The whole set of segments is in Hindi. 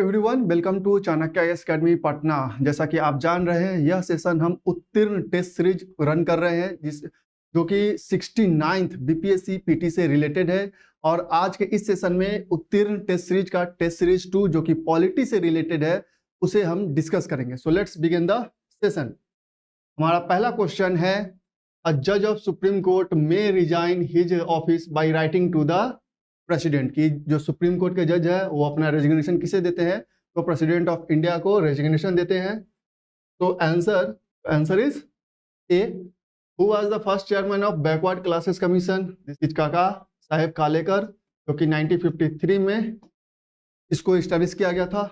Everyone, welcome to Chanakya IAS academy Patna. जैसा कि आप जान रहे हैं, यह सेशन हम उत्तीर्ण टेस्ट सीरीज रन कर रहे हैं जो कि 69th बीपीएससी पीटी से रिलेटेड है। और आज के इस सेशन में उत्तीर्ण टेस्ट सीरीज का टेस्ट सीरीज 2 जो कि पॉलिटी से रिलेटेड है, उसे हम डिस्कस करेंगे। So let's begin the session. हमारा पहला क्वेश्चन है, अ जज of supreme court may resign his office by writing to the president. की जो सुप्रीम कोर्ट के जज है वो अपना रेजिग्नेशन किसे देते हैं? तो प्रेसिडेंट ऑफ इंडिया को रेजिग्नेशन देते हैं। तो answer is A. Who was the first chairman of backward classes commission? This is काका साहेब कालेकर, जो कि 1953 में इसको इस्टेब्लिश किया गया था।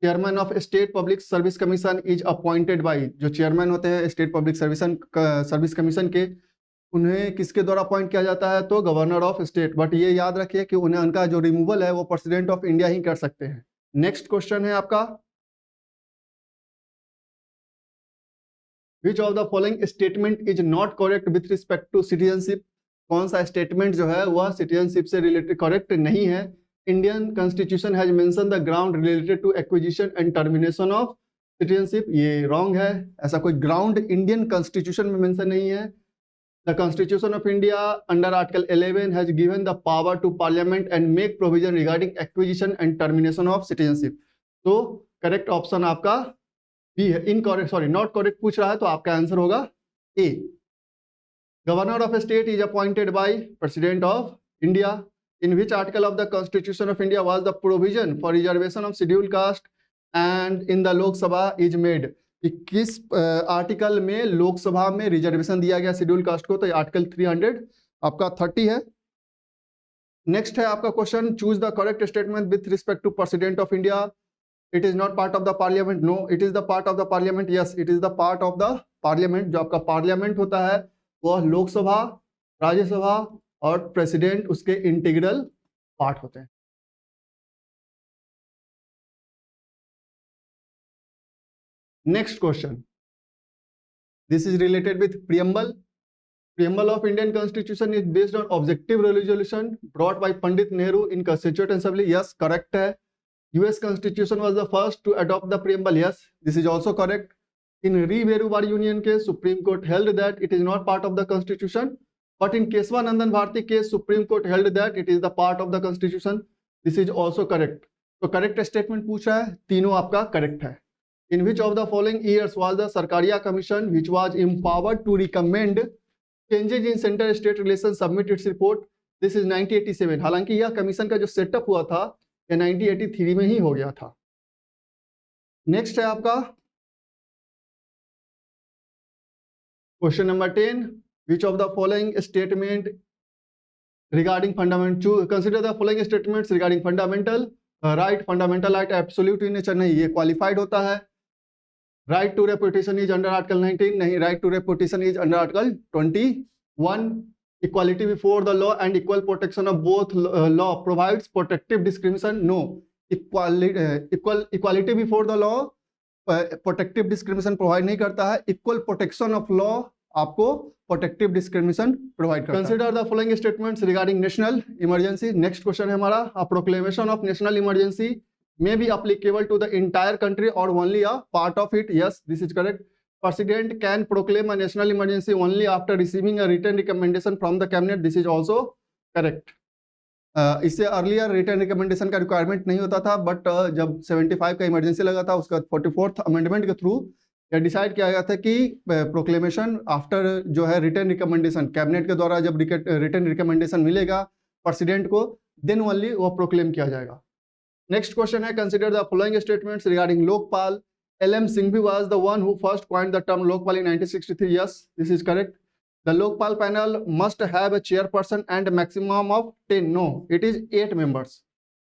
Chairman of state public service commission is appointed by, जो चेयरमैन होते हैं स्टेट पब्लिक सर्विस कमीशन के, उन्हें किसके द्वारा अपॉइंट किया जाता है? तो गवर्नर ऑफ स्टेट। बट ये याद रखिए कि उन्हें उनका जो रिमूवल है वो प्रेसिडेंट ऑफ इंडिया ही कर सकते हैं। नेक्स्ट क्वेश्चन है आपका, which of the following statement is not correct with respect to citizenship? कौन सा स्टेटमेंट जो है वह सिटीजनशिप से रिलेटेड करेक्ट नहीं है? Indian constitution has mention the ground related to acquisition and termination of citizenship. ये रॉन्ग है, ऐसा कोई ग्राउंड इंडियन कॉन्स्टिट्यूशन में मेंशन नहीं है। The Constitution of India under Article 11 has given the power to Parliament and make provision regarding acquisition and termination of citizenship. तो करेक्ट ऑप्शन आपका बी है। इनकरेक्ट, सॉरी नॉट करेक्ट पूछ रहा है, तो आपका आंसर होगा A. Governor of state is appointed by president of India. In which article of the constitution of India was the provision for reservation of schedule caste and in the Lok Sabha is made? किस आर्टिकल में लोकसभा में रिजर्वेशन दिया गया शेड्यूल कास्ट को? तो आर्टिकल 300 आपका 30 है। नेक्स्ट है आपका question, choose the correct statement with respect to president of India. It is not part of the parliament. No, it is the part of the parliament. Yes, it is the part of the parliament. जो आपका पार्लियामेंट होता है वह लोकसभा, राज्यसभा और प्रेसिडेंट उसके इंटीग्रल पार्ट होते हैं। Next question. This is related with preamble. Preamble of Indian Constitution is based on objective resolution brought by Pandit Nehru in Constituent Assembly. Yes, correct है. US Constitution was the first to adopt the preamble. Yes, this is also correct. In Re-Beruvar Union case, Supreme Court held that it is not part of the Constitution. But in Keswanandan Bharti case, Supreme Court held that it is the part of the Constitution. This is also correct. तो correct statement पूछा है, तीनों आपका correct है। In which of the following years was the Sarkaria Commission, which was empowered to recommend changes in center-state relations, submit its report? This is 1987. हालांकि यह कमीशन का जो सेटअप हुआ था यह 1983 में ही हो गया था। नेक्स्ट है आपका question number 10, which of the following statement regarding fundamental, consider the following statements regarding fundamental right, fundamental right absolute in nature? नहीं, ये qualified होता है। Right to reputation is under article 19? नहीं, right to reputation is under article 21। Equality before the law and equal protection of both law provides protective discrimination? No, equality before the law protective discrimination provide नहीं करता है। इक्वल प्रोटेक्शन ऑफ लॉ आपको प्रोटेक्टिव डिस्क्रिमिनेशन प्रोवाइड करता है। Consider the following statements regarding national emergency. Next question है हमारा, a proclamation of national emergency may be applicable to the entire country or only a part of it? Yes, this is correct. President can proclaim a national emergency only after receiving a written recommendation from the cabinet. This is also correct. इससे अर्लियर रिटर्न रिकमेंडेशन का रिक्वायरमेंट नहीं होता था, बट जब 75 का इमरजेंसी लगा था उसका 44th अमेंडमेंट के थ्रू यह डिसाइड किया गया था कि प्रोक्लेमेशन आफ्टर जो है रिटर्न रिकमेंडेशन, कैबिनेट के द्वारा जब रिटर्न रिकमेंडेशन मिलेगा प्रेसिडेंट को, देन ओनली वो प्रोक्लेम किया जाएगा। Next question है, consider the following statements regarding Lokpal. L.M. Singhvi was the one who first coined the term Lokpal in 1963. Yes, this is correct. The Lokpal panel must have a chairperson and a maximum of 10. No, it is 8 members.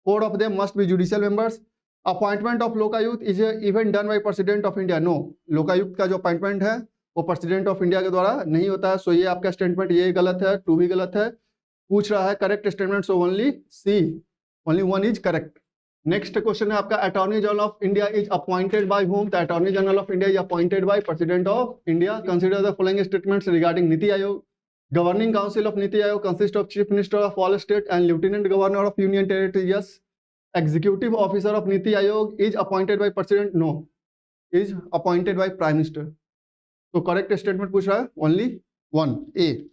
4 of them must be judicial members. Appointment of Lokayukt is even done by President of India. No, Lokayukt का जो appointment है वो President of India के द्वारा नहीं होता है। So ये आपका statement ये गलत है, 2 भी गलत है। पूछ रहा है correct statement, so only C, only 1 is correct. Next question है आपका, attorney general of India is appointed by whom? The attorney general of India is appointed by president of India. Consider the following statements regarding NITI Aayog. Governing council of NITI Aayog consist of chief minister of all state and lieutenant governor of union territory. Yes, executive officer of NITI Aayog is appointed by president, no, is appointed by prime minister. तो करेक्ट स्टेटमेंट पूछ रहा है only one, A.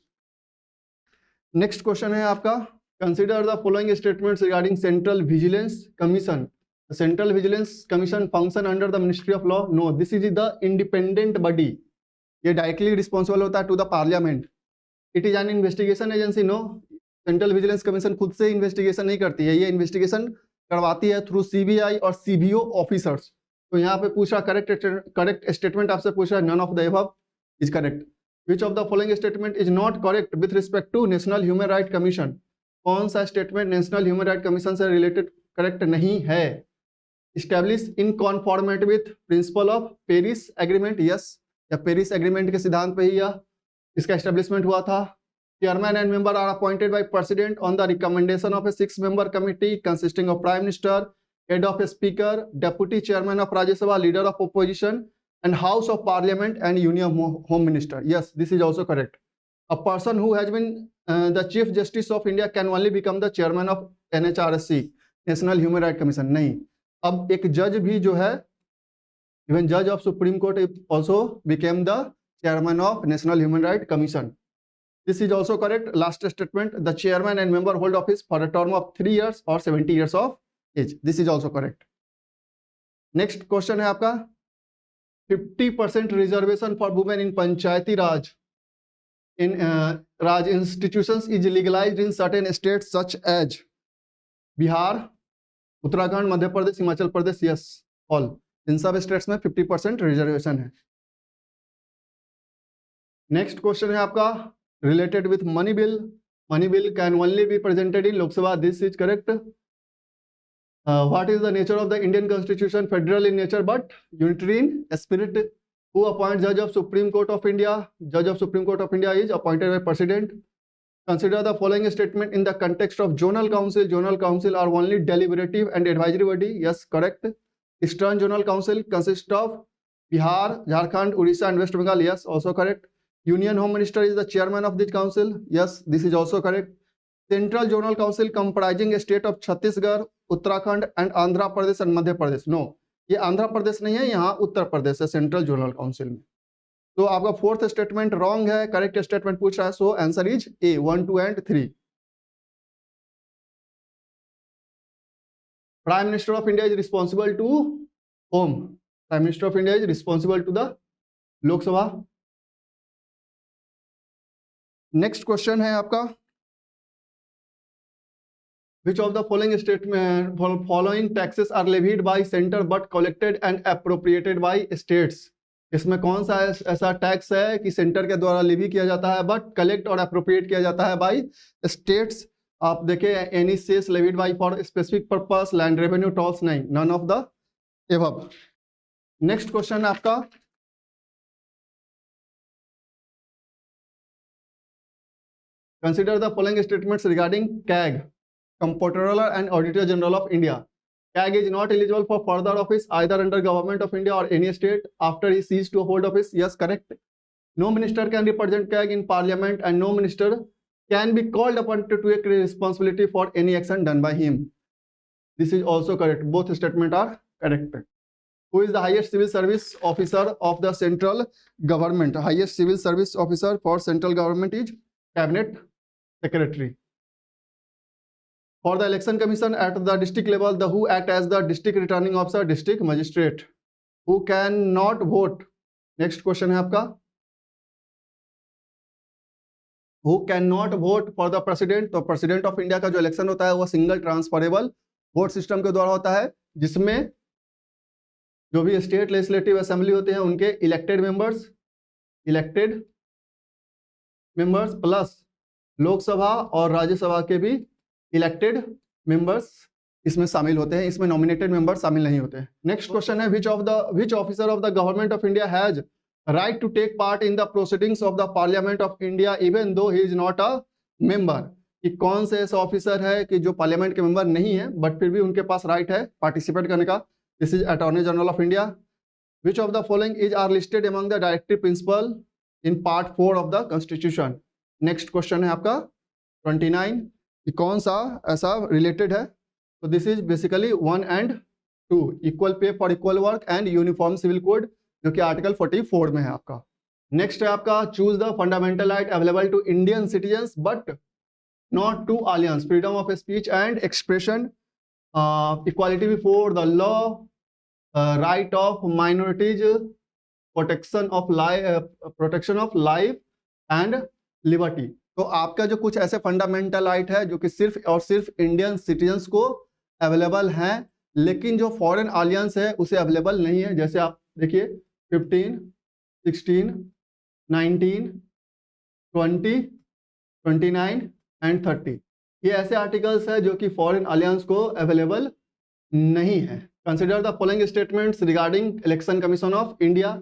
Next question है आपका, consider the following statements regarding central vigilance commission. Central vigilance commission function under the ministry of law, no, this is the independent body, ये डायरेक्टली रिस्पॉन्सिबल होता है to the parliament. It is an investigation agency, no, central vigilance commission खुद से इन्वेस्टिगेशन नहीं करती है, ये इन्वेस्टिगेशन करवाती है थ्रू सीबीआई और सीबीओ ऑफिसर्स। तो यहाँ पे पूछा करेक्ट स्टेटमेंट आपसे पूछ रहा है, none of the above is correct. Which of the following statement is not correct with respect to national human right commission. कौन सा statement national human right commission से रिलेटेड करेक्ट नहीं है। Establish in conformity with principle of Paris agreement, yes, या पेरिस एग्रीमेंट के सिद्धांत पे ही यह इसका एस्टेब्लिशमेंट हुआ था। Chairman and member are appointed by President on the recommendation of a 6-member committee consisting of Prime Minister, head of a Speaker, Deputy Chairman of Rajya Sabha, Leader of Opposition, and House of Parliament and Union Home Minister. Yes, this is also correct. A person who has been the Chief Justice of India can only become the Chairman of NHRC, National Human Rights Commission. नहीं, अब एक जज भी जो है, even Judge of Supreme Court also became the Chairman of National Human Rights Commission. This is also correct. Last statement, the chairman and member hold office for a term of 3 years or 70 years of age. This is also correct. Next question है आपका, 50% reservation for women in Panchayati Raj in Raj institutions is legalized in certain states such as Bihar, Uttarakhand, Madhya Pradesh, Himachal Pradesh. Yes, all इन सब स्टेट्स में 50% रिजर्वेशन है। नेक्स्ट क्वेश्चन है आपका, related with money bill. Money bill can only be presented in Lok Sabha. This is correct. What is the nature of the Indian Constitution? Federal in nature but unitary in spirit. Who appoints Judge of Supreme Court of India? Judge of Supreme Court of India is appointed by President. Consider the following statement in the context of Zonal Council. Zonal Council are only deliberative and advisory body. Yes, correct. Eastern Zonal Council consists of Bihar, Jharkhand, Odisha and West Bengal. Yes, also correct. Union Home Minister is the chairman of this council. Yes, this is also correct. Central Zonal Council comprising a state of Chhattisgarh, Uttarakhand and Andhra Pradesh and Madhya Pradesh. No, ये आंध्र प्रदेश नहीं है, यहाँ उत्तर प्रदेश है सेंट्रल जोनल काउंसिल में। तो आपका फोर्थ स्टेटमेंट रॉन्ग है, करेक्ट स्टेटमेंट पूछ रहा है, so answer is A, 1, 2 and 3। Prime minister of India is responsible to whom, prime minister of India is responsible to the Lok Sabha. Next question है आपका, which of the following statement following taxes are levied by centre but collected and appropriated by states. इसमें कौन सा ऐसा टैक्स है कि सेंटर के द्वारा लेवी किया जाता है बट कलेक्ट और अप्रोप्रिएट किया जाता है बाय स्टेट्स। आप देखिए, any cess levied by for specific purpose, land revenue, tolls, नहीं, none of the above. Next question आपका, consider the following statements regarding CAG, Comptroller and Auditor General of India. CAG is not eligible for further office either under Government of India or any state after he ceased to hold office. Yes, correct. No minister can represent CAG in Parliament and no minister can be called upon to take responsibility for any action done by him. This is also correct. Both statements are correct. Who is the highest civil service officer of the central government? Highest civil service officer for central government is Cabinet Secretary. For the election commission at the district level, the who act as the district returning officer, district magistrate. Who cannot vote? Next question है आपका, who cannot vote for the president? तो president of India का जो इलेक्शन होता है वो सिंगल ट्रांसफरेबल वोट सिस्टम के द्वारा होता है, जिसमें जो भी स्टेट लेजिस्लेटिव असेंबली होते हैं उनके इलेक्टेड मेंबर्स प्लस लोकसभा और राज्यसभा के भी इलेक्टेड मेंबर्स इसमें शामिल होते हैं, इसमें नॉमिनेटेड मेंबर शामिल नहीं होते हैं। नेक्स्ट क्वेश्चन है, which officer of the government of India has right to take part in the proceedings of the parliament of India even though he is not a member. कि कौन से ऐसा ऑफिसर है कि जो पार्लियामेंट के मेंबर नहीं है बट फिर भी उनके पास राइट है पार्टिसिपेट करने का। This is attorney general of India. Which of the following is are listed among the directive principle in part 4 of the constitution. Next question है आपका 29 कि कौन सा ऐसा रिलेटेड है तो this is basically 1 and 2, equal pay for equal work and uniform civil code, जो कि आर्टिकल 44 में है आपका। नेक्स्ट है आपका choose the fundamental right available to Indian citizens but not to aliens, freedom of speech and expression, equality before the law, right of minorities, protection of life and liberty. तो आपका जो कुछ ऐसे फंडामेंटल राइट है जो कि सिर्फ और सिर्फ इंडियन सिटीजन्स को अवेलेबल हैं, लेकिन जो फॉरेन एलियंस है उसे अवेलेबल नहीं है। जैसे आप देखिए 15, 16, 19, 20, 29 एंड 30, ये ऐसे आर्टिकल्स है जो कि फॉरेन एलियंस को अवेलेबल नहीं है। Consider the following statements regarding election commission of India.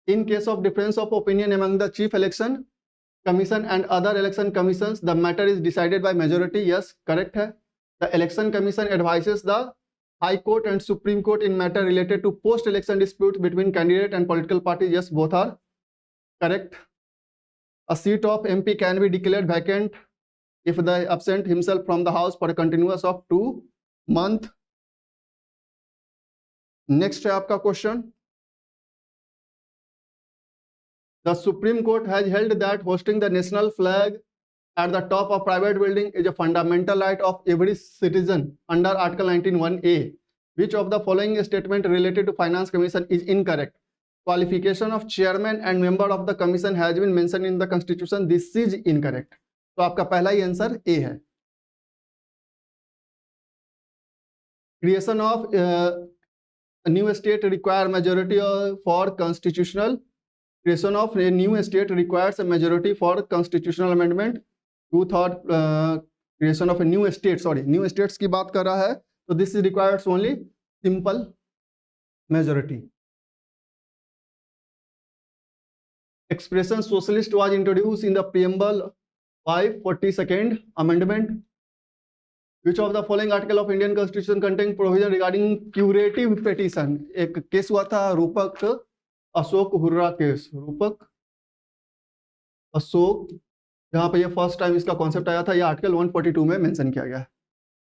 In case of difference of opinion among the chief election commission and other election commissions the matter is decided by majority. Yes, correct है। The election commission advises the high court and supreme court in matter related to post election dispute between candidate and political party. Yes, both are correct. A seat of MP can be declared vacant if they absent himself from the house for a continuous of 2 months. Next है आपका question. The Supreme Court has held that hosting the national flag at the top of private building is a fundamental right of every citizen under Article 19(1)(a). Which of the following statement related to Finance Commission is incorrect? Qualification of chairman and member of the commission has been mentioned in the constitution. This is incorrect. तो आपका पहला ही आंसर ए है। Creation of new state require majority for constitutional. Creation of a new state requires a majority for constitutional amendment. Two-third creation of a new state. Sorry, new states की बात कर रहा है, तो this requires only simple majority. Expression socialist was introduced in the preamble by 42nd amendment. Which of the following article of Indian Constitution contain provision regarding curative petition? एक केस हुआ था रूपक अशोक हुर्रा केस, रूपक अशोक, जहां पे ये फर्स्ट टाइम इसका कॉन्सेप्ट आया था, ये आर्टिकल 142 में मेंशन किया गया है।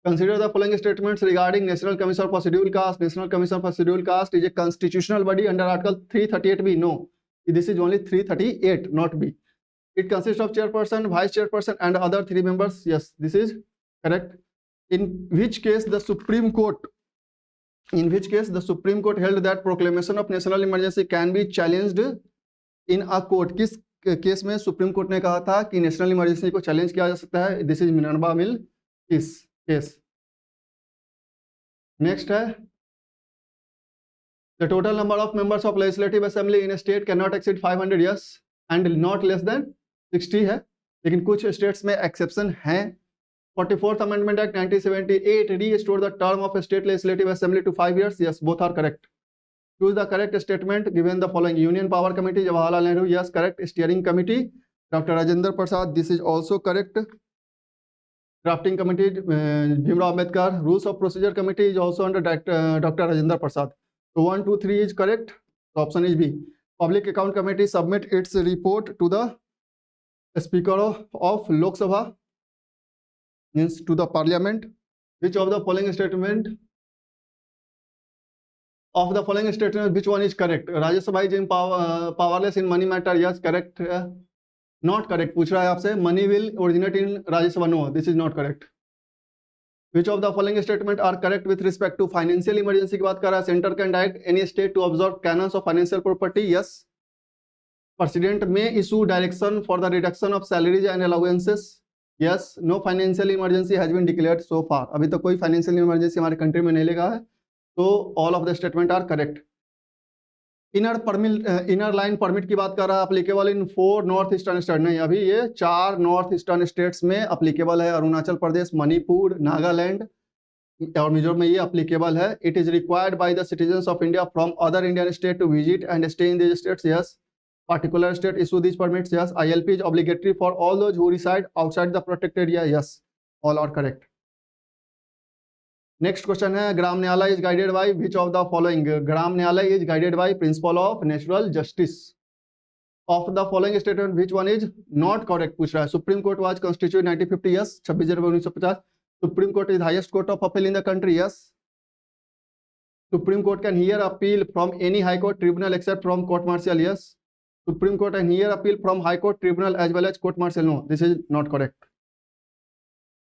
Consider the following statements regarding National Commission for Scheduled Caste. National Commission for Scheduled Caste is a constitutional body under Article 338B. No, this is only 338, not B. It consists of chairperson, vice chairperson, and other 3 members. Yes, this is correct. In which case the Supreme Court held that proclamation of national emergency can be challenged in a court. किस केस में सुप्रीम कोर्ट ने कहा था कि नेशनल इमरजेंसी को चैलेंज किया जा सकता है? This is Minerva mill case. Next है the total number of members of legislative assembly in a state cannot exceed 500. Yes, and not less than 60 है, लेकिन कुछ स्टेट्स में एक्सेप्शन हैं। 44th Amendment Act 1978 restored the term of a state legislative assembly to 5 years. Yes, both are correct. Choose the correct statement given the following. Union Power Committee, Jawaharlal Nehru. Yes, correct. Steering Committee, Dr. Rajendra Prasad. This is also correct. Drafting Committee, Bhimrao Ambedkar. Rules of Procedure Committee is also under Dr. Rajendra Prasad. So 1, 2, 3 is correct. So option is B. Public Account Committee submit its report to the Speaker of Lok Sabha, means to the Parliament. Which of the following statement which one is correct? Rajya Sabha is powerless in money matter. Yes, correct. Not correct. पूछ रहा है आपसे, money will originate in Rajya Sabha. No, this is not correct. Which of the following statement are correct with respect to financial emergency की बात कर रहा है? Center can direct any state to observe canons of financial property. Yes. President may issue direction for the reduction of salaries and allowances. Yes. No financial emergency has been declared so far. अभी तक कोई financial emergency हमारे कंट्री में नहीं लगा है, तो all of the statement are correct. Inner line permit की बात कर रहा है, अप्लीकेबल इन 4 नॉर्थ ईस्टर्न स्टेट। नहीं, अभी ये 4 नॉर्थ ईस्टर्न स्टेट्स में अप्लीकेबल है। अरुणाचल प्रदेश, मणिपुर, नागालैंड और मिजोरम में ये अप्लीकेबल है। It is required by the citizens of India from other Indian state to visit and stay in these states. Yes, particular state issue these permits. Yes, ILP is obligatory for all those who reside outside the protected area. Yes, all are correct. Next question है, Gram Nyayalaya is guided by which of the following? Gram Nyayalaya is guided by principle of natural justice. Of the following statement which one is not correct पूछ रहा है। Supreme court was constituted 1950। Yes, 26 January 1950। Supreme Court is highest court of appeal in the country. Yes. Supreme Court can hear appeal from any High Court tribunal except from court martial. Yes. Supreme Court can hear appeal from High Court tribunal as well as court martial. No, this is not correct.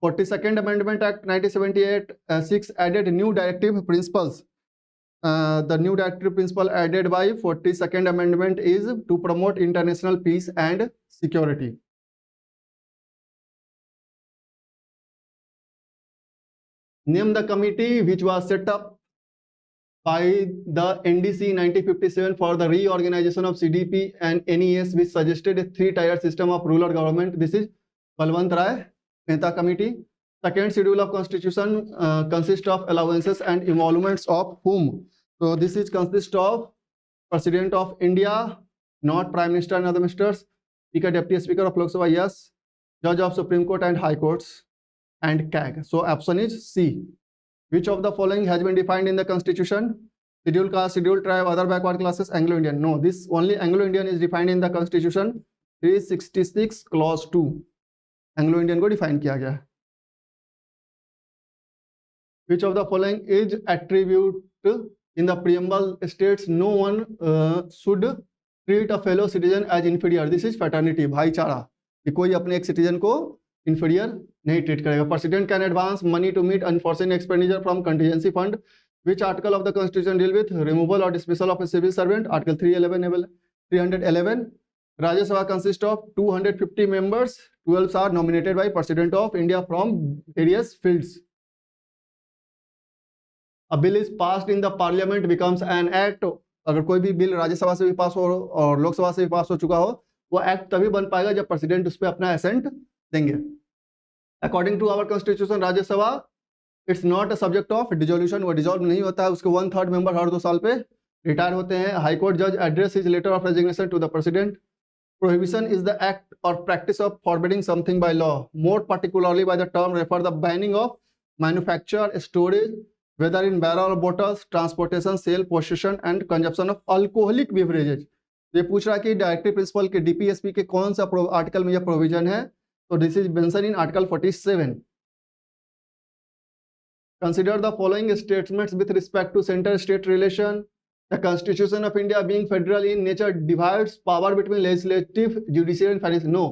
42nd Amendment Act 1978 6 added new directive principles. The new directive principle added by 42nd Amendment is to promote international peace and security. Name the committee which was set up by the NDC 1957 for the reorganization of CDP and NES, which suggested a three-tier system of rural government. This is Balwant Rai Mehta Committee. Second schedule of Constitution consists of allowances and emoluments of whom? So this is consists of President of India, not Prime Minister and other ministers, Speaker, Deputy Speaker of Lok Sabha, yes, Judge of Supreme Court and High Courts, and CAG. So option is C. Which of the following has been defined in the Constitution? Scheduled caste, scheduled tribe, other backward classes, Anglo-Indian. No, this only Anglo-Indian is defined in the Constitution. 366 clause 2. Anglo-Indian को define किया गया. Which of the following is attribute in the preamble states no one should treat a fellow citizen as inferior. This is fraternity, भाईचारा. कि कोई अपने एक citizen को inferior नहीं treat करेगा. President can advance money to meet unforeseen expenditure from contingency fund. Which article of the Constitution deal with removal or dismissal of a civil servant? Article 311. Rajya Sabha consists of 250 members. 12 are nominated by President of India from various fields. A bill is passed in the parliament becomes an act. अगर कोई भी बिल राज्यसभा से भी पास हो और लोकसभा से भी पास हो चुका हो, वो एक्ट तभी बन पाएगा जब प्रेसिडेंट उस पर अपना एसेंट देंगे. According to our constitution Rajya Sabha it's not a subject of dissolution. वो डिसॉल्व नहीं होता है. उसके 1/3 मेंबर हर 2 साल पे रिटायर होते हैं. हाई कोर्ट जज address his letter of resignation to the president. Prohibition is the act or practice of forbidding something by law. More particularly by the term refer the banning of manufacture, storage, whether in barrel or bottles, transportation, sale, possession and consumption of alcoholic beverages. ये पूछ रहा है कि डायरेक्टिव प्रिंसिपल के DPSP के कौन सा आर्टिकल में यह प्रोविजन है. तो this is mention in article 47. Consider the following statements with respect to center-state relation. The Constitution of India, being federal in nature, divides power between legislative, judicial and financial. No,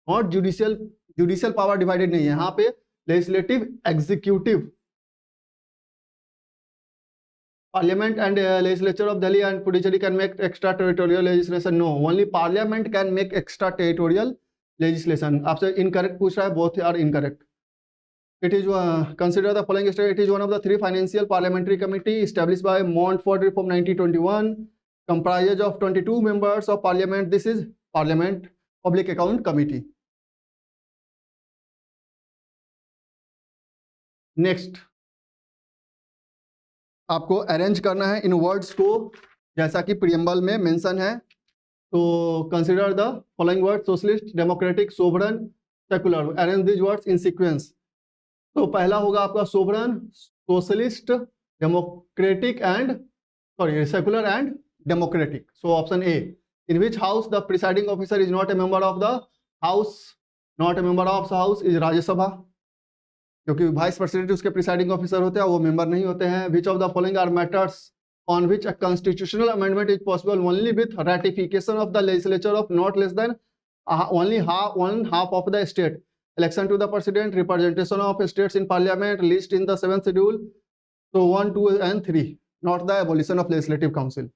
not judicial. Judicial power divided नहीं है. यहाँ पे legislative, executive. Parliament and legislature of Delhi and Puducherry can make extraterritorial legislation. No, only Parliament can make extraterritorial legislation. आपसे incorrect पूछ रहा है. Both are incorrect. It is consider the following state. It is one of the 3 financial parliamentary committee established by Montfort Reform 1921, comprises of 22 members of parliament. This is Parliament Public Account Committee. Next, आपको अरेंज करना है इन वर्ड्स को जैसा कि प्रियम्बल में मेंशन है. तो consider the following word: socialist, democratic, sovereign, secular. Arrange this words in sequence. तो पहला होगा आपका sovereign, socialist, democratic and secular and democratic. So option A. In which house the presiding officer is not a member of the house. Not a member of the house is Rajya Sabha, क्योंकि वाइस प्रेसिडेंट उसके प्रिसाइडिंग ऑफिसर होते हैं, वो मेंबर नहीं होते हैं. Which of the following are matters on which a constitutional amendment is possible only with ratification of the legislature of not less than only one half of the state. Election to the president, representation of states in parliament, list in the 7th schedule. So 1, 2 and 3. Not the abolition of legislative council.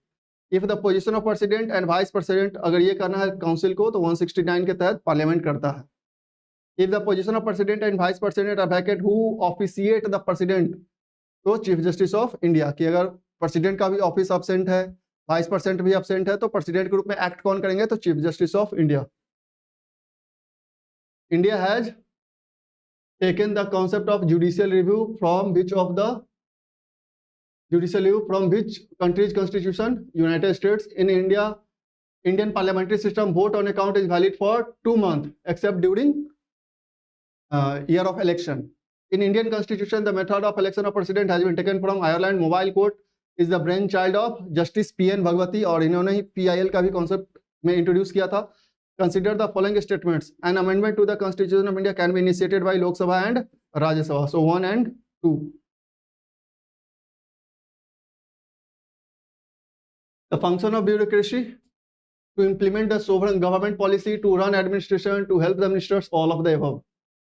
If the position of president and vice president अगर ये करना है council को, तो 169 के तहत parliament करता है. If the position of president and vice president are vacant, who officiate the president? तो chief justice of India. कि अगर president का भी office absent है, vice president भी absent है, तो president के रूप में act कौन करेंगे? तो chief justice of India. India has taken the concept of judicial review from which country's constitution? United States. In India, Indian parliamentary system, vote on account is valid for 2 months except during year of election. In Indian constitution, the method of election of president has been taken from Ireland. Mobile court is the brainchild of Justice P.N. Bhagwati, और इन्होंने ही PIL का भी concept में introduce किया था. Consider the following statements. An amendment to the Constitution of India can be initiated by Lok Sabha and Rajya Sabha, so 1 and 2. The function of bureaucracy to implement the sovereign government policy, to run administration, to help the ministers, all of the above.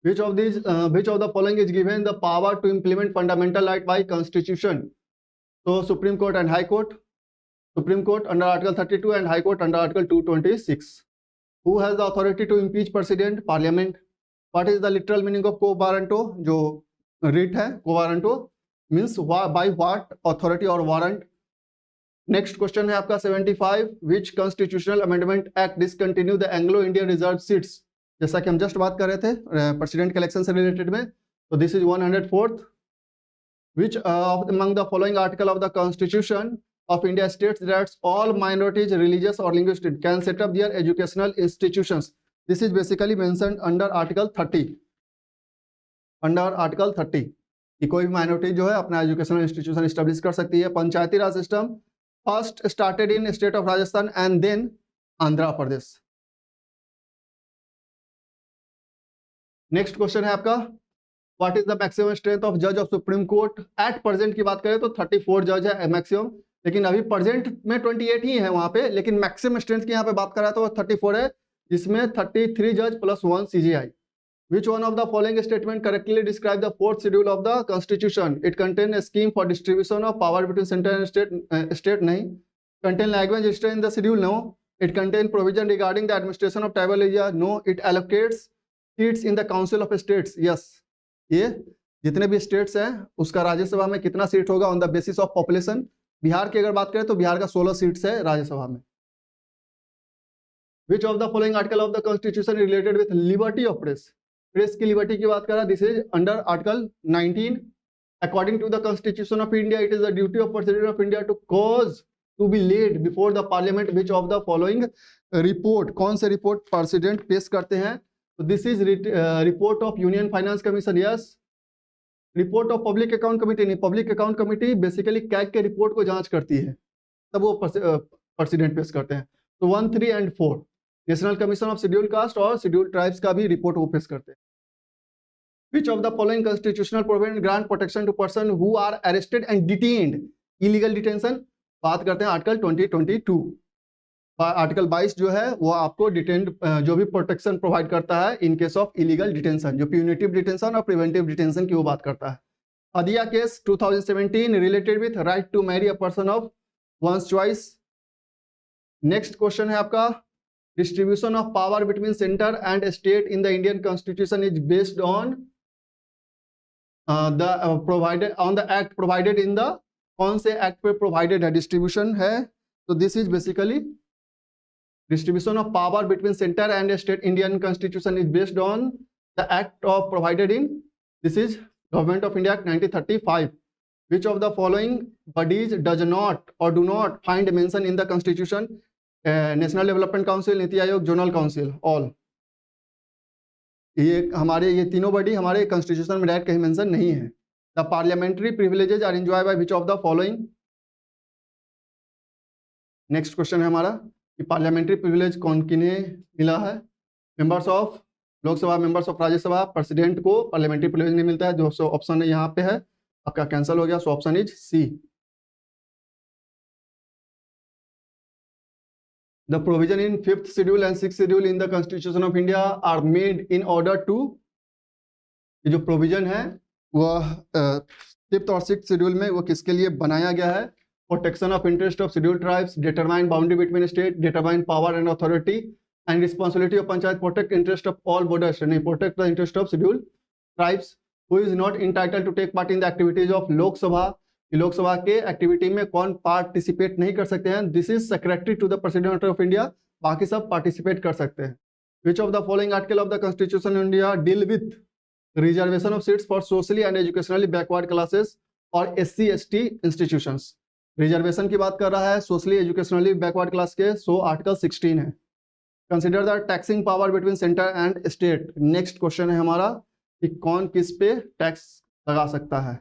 Which of the following is given the power to implement fundamental right by constitution? So Supreme Court and High Court. Supreme Court under Article 32 and High Court under Article 226. Who has the authority to impeach president? Parliament. What is the literal meaning of quo warranto? जो writ है quo warranto means by what authority or warrant. Next question है आपका 75. Which constitutional amendment act discontinue the Anglo Indian reserve seats? जैसा कि हम जस्ट बात कर रहे थे प्रेसिडेंट के इलेक्शन से रिलेटेड में, तो this is 104th. Which among the following article of the constitution of India states that all minorities religious और linguistic can set up their educational institutions? This is basically mentioned under article 30. Under article 30 कि कोई भी माइनॉरिटी जो है अपना एजुकेशनल इंस्टीट्यूशन एस्टेब्लिश कर सकती है. पंचायती राज system first started in state of Rajasthan and then Andhra Pradesh. Next question है आपका, what is the maximum strength of judge of Supreme Court? At present की बात करें तो 34 जज है मैक्सिमम, लेकिन अभी प्रेजेंट में 28 ही है वहां पे, लेकिन मैक्सिमम स्ट्रेंथ की यहाँ पे बात कर रहा है तो 34 है, जिसमें 33 जज plus 1 CGI. Which one of the following statement correctly describe the 4th schedule of the Constitution? It contain a scheme for distribution of power between center and state. नहीं. Contain language register in the schedule? No. It contain provision regarding the administration of tribal area? No. It allocates seats in the council of states? Yes. ये जितने भी स्टेट्स हैं उसका राज्यसभा में कितना सीट होगा on the basis of population. Bihar की अगर बात करें तो बिहार का 16 सीट्स है राज्यसभा में. Which of the following article of the Constitution related with liberty of press? Press की लिबर्टी की बात कर रहा है. This is under article 19. According to the constitution of India it is the duty of president of India to cause to be laid before the parliament which of the following report? कौन से रिपोर्ट प्रेसिडेंट पेश करते हैं? तो this is report of union finance commission. Yes. Report of public account committee नहीं, public account committee basically CAG के रिपोर्ट को जांच करती है, तब वो प्रेसिडेंट पेश करते हैं. तो 1, 3 and 4 national commission of schedule cast और शेड्यूल ट्राइब्स का भी रिपोर्ट वो पेश करते हैं. Which of the following constitutional provision grant protection to person who are arrested and detained? Illegal detention बात करते हैं आर्टिकल 2022. आर्टिकल 22 जो है वो आपको डिटेंड जो भी प्रोटेक्शन प्रोवाइड करता है in case of illegal detention, जो प्यूनिटिव डिटेंशन और प्रिवेंटिव डिटेंशन की वो बात करता है. Hadiya case 2017 related with right to marry a person of one's choice. Next question है आपका, distribution of power between centre and state in the Indian constitution is based on provided on the act provided in the, कौन से एक्ट पे प्रोवाइडेड है डिस्ट्रीब्यूशन है? तो this is basically distribution of power between centre and state. Indian constitution is based on the act of provided in, this is government of India act 1935. Which of the following bodies does not और do not find mention in the constitution? National development council, NITI Aayog, zonal council, all. ये तीनों बॉडी हमारे कॉन्स्टिट्यूशन में डायरेक्ट कहीं मेंशन नहीं है. The parliamentary privileges are enjoy by which of the following? Next question है हमारा कि पार्लियामेंट्री प्रिविलेज कौन किन्हें मिला है? Members of Lok Sabha, members of Rajya Sabha. President को पार्लियामेंट्री प्रिविलेज नहीं मिलता है, जो ऑप्शन है यहाँ पे है आपका कैंसिल हो गया, so option is C. The provision in 5th schedule and 6th schedule in the Constitution of India are made in order to, ये जो प्रोविजन है वह 5th और 6th शेड्यूल में वो किसके लिए बनाया गया है? Protection of interest of schedule tribes, determine boundary between state, determine power and authority and responsibility of panchayat, protect interest of all borders, नहीं protect the interest of schedule tribes who is not entitled to take part in the activities of Lok Sabha. Lok Sabha के एक्टिविटी में कौन पार्टिसिपेट नहीं कर सकते हैं? This is secretary to the president of India, बाकी सब पार्टिसिपेट कर सकते हैं. Which of the following article of the constitution of India deal with reservation of seats for socially and educationally backward classes और SC/ST इंस्टीट्यूशंस? रिजर्वेशन की बात कर रहा है सोशली एजुकेशनली बैकवर्ड क्लास के, सो आर्टिकल 16 है. Consider the taxing power between centre and state. Next question है हमारा कि कौन किस पे टैक्स लगा सकता है?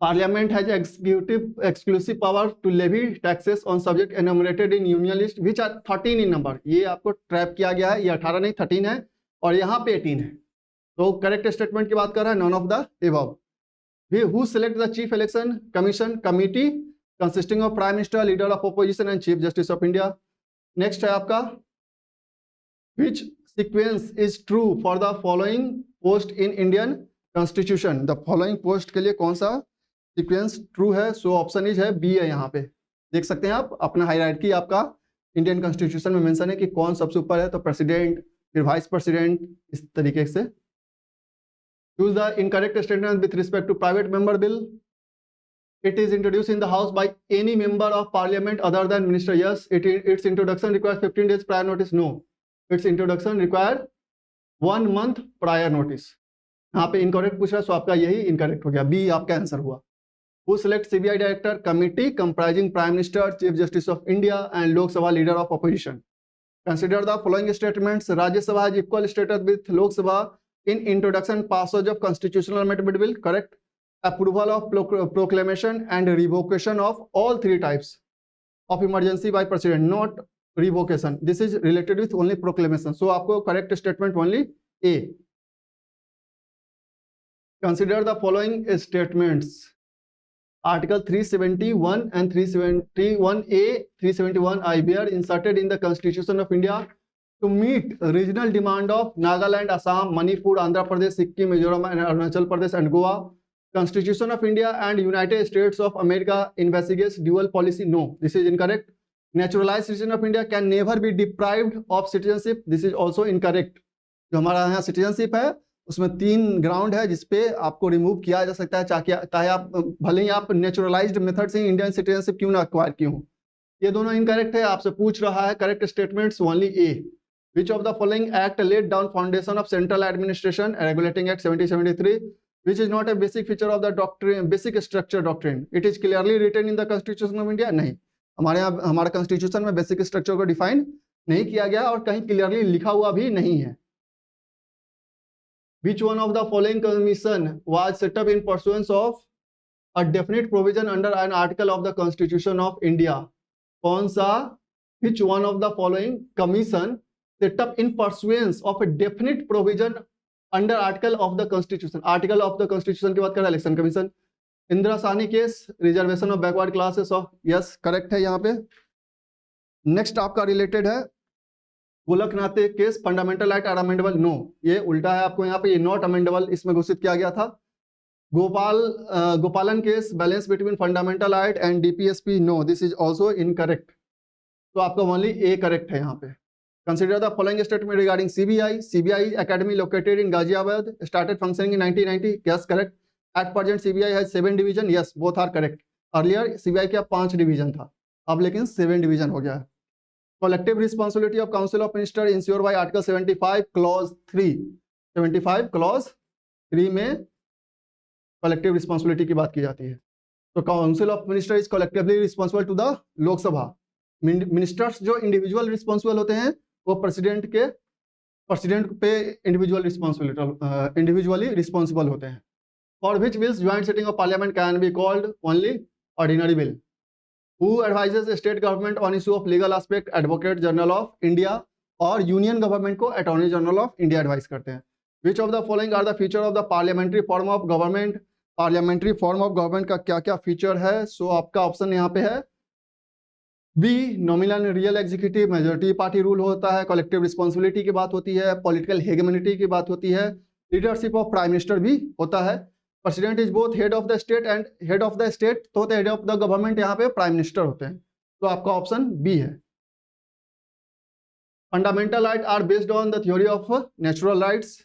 Parliament has exclusive power to levy taxes on subject enumerated in union list which are 13 in number. ये आपको ट्रैप किया गया है, ये 18 नहीं 13 है और यहाँ पे 18 है. तो करेक्ट स्टेटमेंट की बात कर रहा है none of the above. Who select the chief election commission committee consisting of prime minister, leader of opposition and chief justice of India. Next है आपका विच sequence is true for the following post in Indian constitution. The following post के लिए कौन सा सीक्वेंस ट्रू है? सो ऑप्शन इज है बी है। यहाँ पे देख सकते हैं आप अपना हायरार्की आपका इंडियन कॉन्स्टिट्यूशन में मेंशन है कि कौन सबसे ऊपर है, तो प्रेसिडेंट, फिर वाइस प्रेसिडेंट, इस तरीके से। Choose the incorrect statement with respect to private member bill. It is introduce in the house by any member of parliament other than minister. Yes, its introduction requires 15 days prior notice. No, its introduction require 1 month prior notice. यहाँ पे इनकरेक्ट पूछ रहा है, सो आपका यही इनकरेक्ट हो गया, बी आपका आंसर हुआ। Who select CBI director committee comprising Prime Minister, Chief Justice of India and Lok Sabha leader of opposition? Consider the following statements. Rajya Sabha has equal status with Lok Sabha in introduction passage of constitutional amendment bill. Correct. Approval of proclamation and revocation of all 3 types of emergency by president, not revocation. This is related with only proclamation. So आपको correct statement only A. Consider the following statements. Article 371 and 371A, 371I were inserted in the Constitution of India to meet regional demand of Nagaland, Assam, Manipur, Andhra Pradesh, Sikkim, Mizoram, and Arunachal Pradesh and Goa. Constitution of India and United States of America investigates dual policy. No, this is incorrect. Naturalized citizen of India can never be deprived of citizenship. This is also incorrect. जो हमारा यहाँ citizenship है उसमें 3 ग्राउंड है जिसपे आपको रिमूव किया जा सकता है, चाहे आप भले ही आप नेचुरलाइज्ड मेथड से इंडियन सिटीजनशिप क्यों ना अक्वायर किए हो। ये दोनों इनकरेक्ट है। आपसे पूछ रहा है correct statements only A. Which of the following act laid down foundation of central administration regulating act 1773 which is not a basic feature of the doctrine, basic structure doctrine. It is clearly written in the constitution of India. नहीं, हमारे यहाँ हमारा कॉन्स्टिट्यूशन में बेसिक स्ट्रक्चर को डिफाइन नहीं किया गया और कहीं क्लियरली लिखा हुआ भी नहीं है। Which one of the following commission was set up in pursuance of a definite provision under an article of the Constitution of India? कौन सा? Which one of the following commission set up in pursuance of a definite provision under article of the Constitution? Article of the Constitution की बात कर रहा है election commission. Indira Sawhney case, reservation of backward classes of, yes correct है यहाँ पे। नेक्स्ट आपका रिलेटेड है Golaknath case, fundamental right are amendable. No, ये उल्टा है आपको यहाँ पे, ये नॉट अमेंडेबल इसमें घोषित किया गया था। Gopalan case, balance between fundamental right and DPSP. No, this is also incorrect. तो आपका ओनली ए करेक्ट है यहाँ पे। Consider the following statement regarding CBI. CBI academy located in Ghaziabad, started functioning in 1990। Yes correct. At present CBI has 7 division. Yes, both are correct. Earlier CBI का 5 डिवीजन था, अब लेकिन 7 डिवीजन हो गया है। Collective responsibility of Council of Ministers ensured by Article 75 Clause 3। 75 Clause 3 में collective responsibility की बात की जाती है। तो Council of Ministers is collectively responsible to the लोक सभा। मिनिस्टर्स जो इंडिविजुअल रिस्पॉन्सिबल होते हैं वो प्रेसिडेंट पे इंडिविजुअली रिस्पॉन्सिबल होते हैं। For which bills joint sitting of parliament can be called only ordinary bill. Who advises state government on issue of legal aspect? Advocate General of India और यूनियन गवर्नमेंट को attorney general of India advice करते हैं। Which of the following are the feature of the parliamentary form of government? Parliamentary form of government का क्या क्या फीचर है? सो आपका ऑप्शन यहाँ पे है B, nominal real executive, majority party rule होता है, कलेक्टिव रिस्पॉन्सिबिलिटी की बात होती है, पॉलिटिकल हेगेमोनिटी की बात होती है, लीडरशिप ऑफ प्राइम मिनिस्टर भी होता है। President is both head of the state and head of the state, तो हेड ऑफ द गवर्नमेंट यहाँ पे प्राइम मिनिस्टर होते हैं। तो आपका ऑप्शन बी है। Fundamental right are based on the theory of natural rights.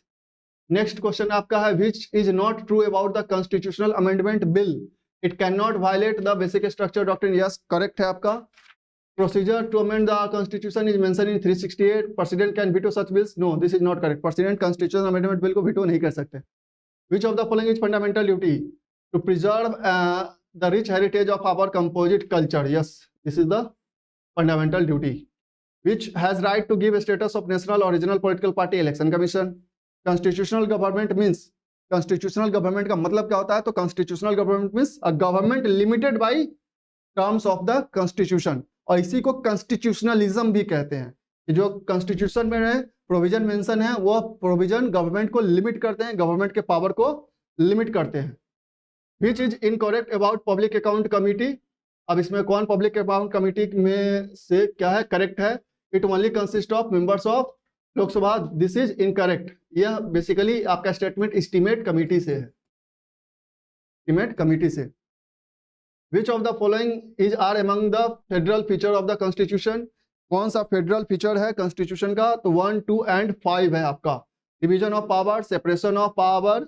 Next question आपका है which is not true about the constitutional amendment bill, it can not violate the basic structure doctrine. Yes correct है आपका। Procedure to amend the constitution is mention in 368, president can veto such bills. No, this is not correct, president constitutional amendment bill को वीटो नहीं कर सकते। Which of the following is fundamental duty? To preserve the rich heritage of our composite culture. Yes, this is the fundamental duty. Which has right to give a status of national or regional political party? Election Commission. Constitutional government means, constitutional government का मतलब क्या होता है? तो constitutional government means a government limited by terms of the constitution, और इसी को constitutionalism भी कहते हैं। जो constitution में है प्रोविजन मेंशन है वो प्रोविजन गवर्नमेंट को लिमिट करते हैं, गवर्नमेंट के पावर को लिमिट करते हैं। Which is incorrect about public account committee, अब इसमें कौन पब्लिक अकाउंट कमिटी में से क्या है करेक्ट है? It only consist of members of Lok Sabha, this is incorrect. यह बेसिकली आपका स्टेटमेंट एस्टीमेट कमिटी से है, एस्टीमेट कमिटी से। Which of the following is are among the federal feature of the constitution, कौन सा फेडरल फीचर है कॉन्स्टिट्यूशन का? तो 1, 2 एंड 5 है आपका। Division of power, separation of power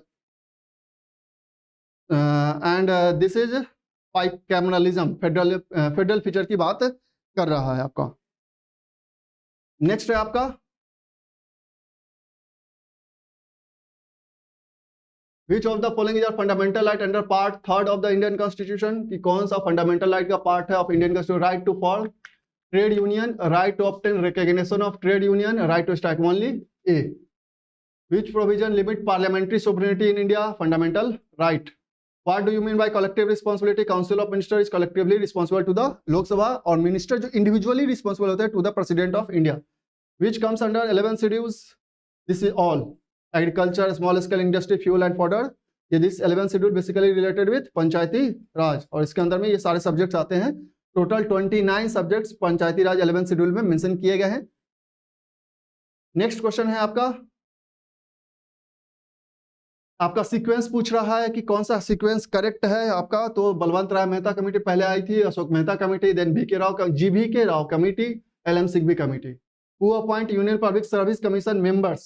and this is bicameralism, federal feature की बात कर रहा है आपका। नेक्स्ट है आपका which of the following is are fundamental right under part 3 of the Indian constitution, कि कौन सा फंडामेंटल राइट का पार्ट है of Indian constitution? Right to form trade union, right to obtain recognition of trade union, right to strike only A. Which provision limit parliamentary sovereignty in India? Fundamental right. What do you mean by collective responsibility? Council of Ministers is collectively responsible to the Lok Sabha, और मिनिस्टर जो इंडिविजुअली रिस्पॉन्सिबल होते हैं to the president of India. Which comes under 11 schedules? This is all agriculture, small scale industry, fuel and fodder। ये this 11 schedule basically related with पंचायती राज, और इसके अंदर में ये सारे सब्जेक्ट्स आते हैं। टोटल 29 सब्जेक्ट्स पंचायती राज 11 शेड्यूल में मेंशन किए गए हैं। नेक्स्ट क्वेश्चन है आपका सीक्वेंस पूछ रहा है कि कौन सा सीक्वेंस करेक्ट है आपका। तो बलवंत राय मेहता कमेटी पहले आई थी, Ashok Mehta committee, then GVK. Rao committee, LM. Singhvi committee. Who appoint union public service commission members?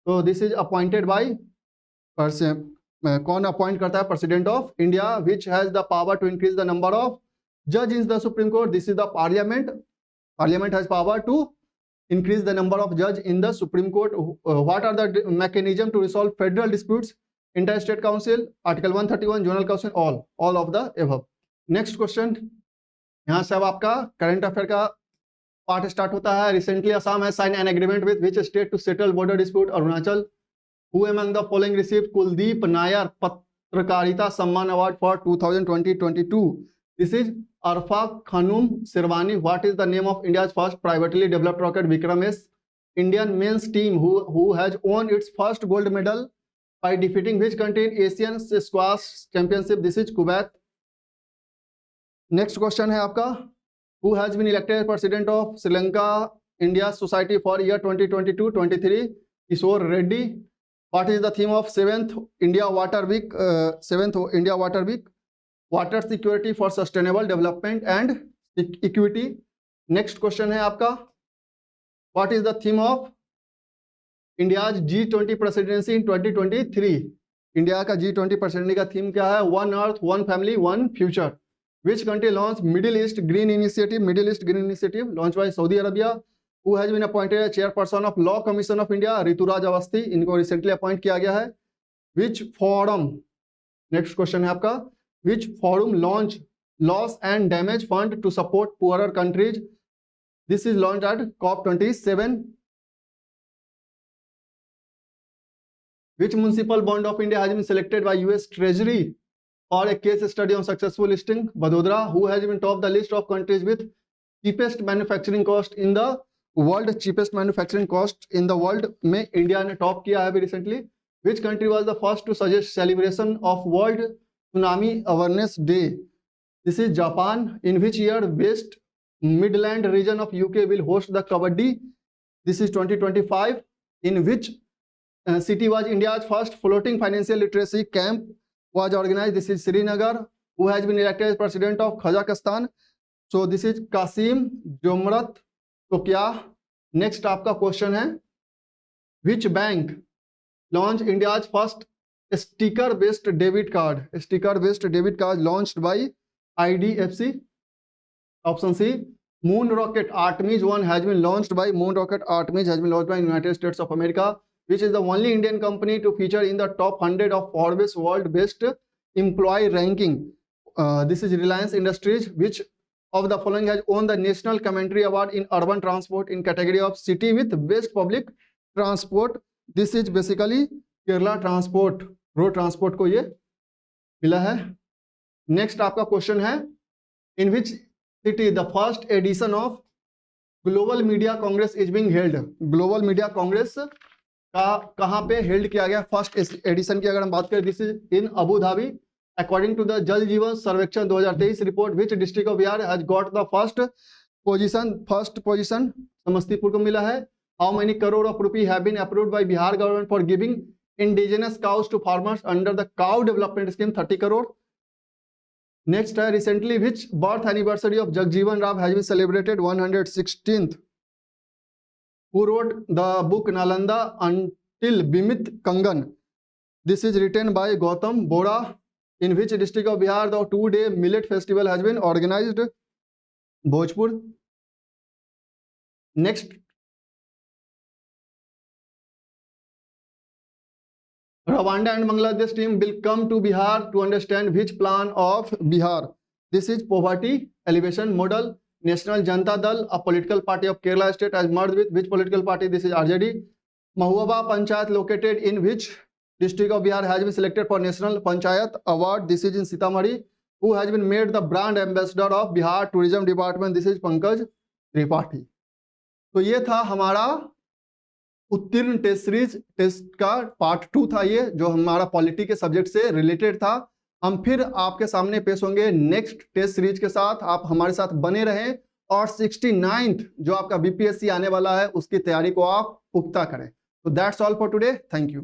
तो दिस इज अपॉइंटेड बाय कौन अपॉइंट करता है? President of India. Which has the power to increase the number of जज in the supreme court? This is the parliament. Parliament has power to increase the number of judge in the Supreme Court. What are the mechanism to resolve federal disputes? Inter-state council, Article 131, General Council, all of the above. Next question, यहाँ से अब आपका करंट अफेयर का पार्ट स्टार्ट होता है। रिसेंटली असम है sign an agreement with which state to settle border dispute? Arunachal. Who among the following receive Kuldip Nayar पत्रकारिता सम्मान award for 2020-22? This is Arfa Khanum Sirwani. What is the name of India's first privately developed rocket Vikram S? Indian men's team who has won its first gold medal by defeating which country in Asian Squash Championship? This is Kuwait. Next question है आपका, who has been elected president of Sri Lanka India Society for year 2022-23? Kishore Reddy. What is the theme of 7th India Water Week? 7th India Water Week, water security for sustainable development and equity. Next question है आपका, what is the theme of India's G20 presidency in 2023? India का G20 प्रेसिडेंसी का थीम क्या है? One earth, one family, one future. Which country launch middle east green initiative? Middle east green initiative launch by Saudi Arabia. Who has been appointed chairperson of law commission of India? Rituraj Awasthi, इनको रिसेंटली अपॉइंट किया गया है। विच फॉरम, नेक्स्ट क्वेश्चन है आपका, which forum launch loss and damage fund to support poorer countries? This is launched at COP27. Which municipal bond of India has been selected by US Treasury for a case study on successful listing? Vadodara. Who has been top the list of countries with cheapest manufacturing cost in the world? cheapest manufacturing cost in the world में इंडिया ने टॉप किया है अभी recently. Which country was the first to suggest celebration of World Tsunami Awareness Day? This is Japan. In which year West Midland region of UK will host the Kabaddi? This is 2025. In which city was India's first floating financial literacy camp was organized? This is Srinagar. Who has been elected as president of Kazakhstan? So this is Kasim Jomart. तो क्या नेक्स्ट आपका क्वेश्चन है, which bank launched India's first sticker based debit card? Sticker based debit card launched by IDFC. Option C, Moon Rocket Artemis 1 has been launched by United States of America. Which is the only Indian company to feature in the top 100 of Forbes World Best Employee ranking? This is Reliance Industries. Which of the following has won the National Commentary Award in Urban Transport in category of City with Best Public Transport? This is basically Kerala transport, road transport को ये मिला है। नेक्स्ट आपका क्वेश्चन है, in which city the first edition of Global Media Congress is being held, Global Media Congress का कहां पे हेल्ड किया गया, फर्स्ट एडिशन की अगर हम बात करें, this is in Abu Dhabi. According to the Jal Jeevan Sarvekshan 2023 report, which district of Bihar has got the first position Samastipur को मिला है। How many crore of rupee have been approved by Bihar government for giving indigenous cows to farmers under the cow development scheme, 30 crore. Next है, recently which birth anniversary of Jagjivan Ram has been celebrated, 116th। Who wrote the book Nalanda Until Bimit Kangan? This is written by Gautam Bora. In which district of Bihar the 2-day millet festival has been organized? Bhojpur. Next, Rwanda and Bangladesh team will come to Bihar to understand which plan of Bihar. This is poverty elevation model. National Janata Dal, a political party of Kerala state, has merged with which political party? This is RJD. Mahuaba Panchayat located in which district of Bihar has been selected for National Panchayat Award? This is in Sitamarhi. Who has been made the brand ambassador of Bihar Tourism Department? This is Pankaj Tripathi. तो ये था हमारा उत्तीर्ण टेस्ट सीरीज टेस्ट का पार्ट 2 था, ये जो हमारा पॉलिटी के सब्जेक्ट से रिलेटेड था। हम फिर आपके सामने पेश होंगे नेक्स्ट टेस्ट सीरीज के साथ, आप हमारे साथ बने रहें और 69th जो आपका बीपीएससी आने वाला है उसकी तैयारी को आप पुख्ता करें। तो that's all for today, thank you.